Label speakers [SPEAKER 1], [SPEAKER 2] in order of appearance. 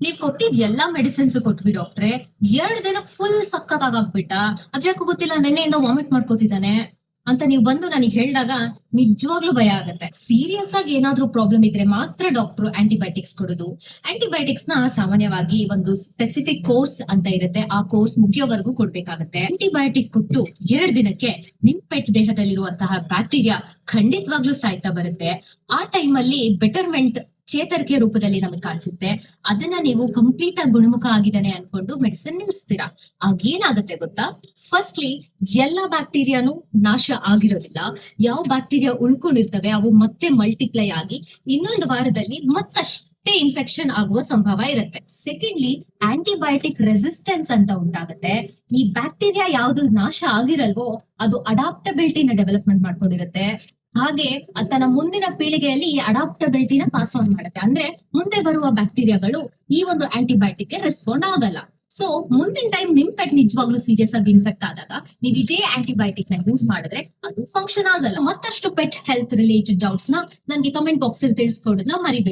[SPEAKER 1] ನೀವ್ ಕೊಟ್ಟಿದ್ ಎಲ್ಲಾ ಮೆಡಿಸಿನ್ಸ್ ಕೊಟ್ವಿ ಡಾಕ್ಟ್ರೆ. 2 ದಿನ ಫುಲ್ ಸಕ್ಕತ್ತಾಗ್ಬಿಟ್ಟ. ಅದ್ಯಾಕೋ ಗೊತ್ತಿಲ್ಲ ನೆನ್ನೆಯಿಂದ ವಾಮಿಟ್ ಮಾಡ್ಕೋತಿದ್ದಾನೆ ಅಂತ ನೀವು ಬಂದು ನನಗೆ ಹೇಳಿದಾಗ ನಿಜವಾಗ್ಲೂ ಭಯ ಆಗತ್ತೆ. ಸೀರಿಯಸ್ ಆಗಿ ಏನಾದ್ರೂ ಪ್ರಾಬ್ಲಮ್ ಇದ್ರೆ ಮಾತ್ರ ಡಾಕ್ಟರ್ ಆಂಟಿಬಯೋಟಿಕ್ಸ್ ಕೊಡೋದು. ಆಂಟಿಬಯೋಟಿಕ್ಸ್ ನ ಸಾಮಾನ್ಯವಾಗಿ ಒಂದು ಸ್ಪೆಸಿಫಿಕ್ ಕೋರ್ಸ್ ಅಂತ ಇರುತ್ತೆ, ಆ ಕೋರ್ಸ್ ಮುಗಿಯೋವರೆಗೂ ಕೊಡ್ಬೇಕಾಗತ್ತೆ. ಆಂಟಿಬಯೋಟಿಕ್ ಕೊಟ್ಟು 2 ದಿನಕ್ಕೆ ನಿಮ್ ಪೆಟ್ ದೇಹದಲ್ಲಿರುವಂತಹ ಬ್ಯಾಕ್ಟೀರಿಯಾ ಖಂಡಿತವಾಗ್ಲೂ ಸಾಯ್ತಾ ಬರುತ್ತೆ. ಆ ಟೈಮ್ ಅಲ್ಲಿ ಬೆಟರ್ಮೆಂಟ್ ಚೇತರಿಕೆ ರೂಪದಲ್ಲಿ ನಮಗೆ ಕಾಣಿಸುತ್ತೆ. ಅದನ್ನ ನೀವು ಕಂಪ್ಲೀಟ್ ಆಗಿ ಗುಣಮುಖ ಆಗಿದ್ದಾನೆ ಅನ್ಕೊಂಡು ಮೆಡಿಸಿನ್ ನಿಲ್ಲಿಸ್ತೀರಾ. ಆಗೇನಾಗುತ್ತೆ ಗೊತ್ತಾ? ಫಸ್ಟ್ಲಿ ಎಲ್ಲಾ ಬ್ಯಾಕ್ಟೀರಿಯಾನು ನಾಶ ಆಗಿರೋದಿಲ್ಲ. ಯಾವ ಬ್ಯಾಕ್ಟೀರಿಯಾ ಉಳ್ಕೊಂಡಿರ್ತವೆ ಅವು ಮತ್ತೆ ಮಲ್ಟಿಪ್ಲೈ ಆಗಿ 1 ವಾರದಲ್ಲಿ ಮತ್ತಷ್ಟೇ ಇನ್ಫೆಕ್ಷನ್ ಆಗುವ ಸಂಭವ ಇರುತ್ತೆ. ಸೆಕೆಂಡ್ಲಿ ಆಂಟಿಬಯೋಟಿಕ್ ರೆಸಿಸ್ಟೆನ್ಸ್ ಅಂತ ಉಂಟಾಗುತ್ತೆ. ಈ ಬ್ಯಾಕ್ಟೀರಿಯಾ ಯಾವ್ದು ನಾಶ ಆಗಿರಲ್ವೋ ಅದು ಅಡಾಪ್ಟಬಿಲಿಟಿನ ಡೆವಲಪ್ಮೆಂಟ್ ಮಾಡ್ಕೊಂಡಿರುತ್ತೆ. ಹಾಗೆ ತನ್ನ ಮುಂದಿನ ಪೀಳಿಗೆಯಲ್ಲಿ ಈ ಅಡಾಪ್ಟಬಿಲಿಟಿನ ಪಾಸ್ ಆನ್ ಮಾಡುತ್ತೆ. ಅಂದ್ರೆ ಮುಂದೆ ಬರುವ ಬ್ಯಾಕ್ಟೀರಿಯಾಗಳು ಈ ಒಂದು ಆಂಟಿಬಯೋಟಿಕ್ ರೆಸ್ಪಾಂಡ್ ಆಗಲ್ಲ. ಸೊ ಮುಂದಿನ ಟೈಮ್ ನಿಮ್ ಪೆಟ್ ನಿಜವಾಗ್ಲೂ ಸೀರಿಯಸ್ ಆಗಿ ಇನ್ಫೆಕ್ಟ್ ಆದಾಗ ನೀವು ಇದೇ ಆಂಟಿಬಯೋಟಿಕ್ ನ ಯೂಸ್ ಮಾಡಿದ್ರೆ ಅದು ಫಂಕ್ಷನ್ ಆಗಲ್ಲ. ಮತ್ತಷ್ಟು ಪೆಟ್ ಹೆಲ್ತ್ ರಿಲೇಟೆಡ್ ಡೌಟ್ಸ್ ನ ನನಗೆ ಕಮೆಂಟ್ ಬಾಕ್ಸ್ ಅಲ್ಲಿ ತಿಳಿಸ್ಕೊಡೋದನ್ನ ಮರಿಬೇಡಿ.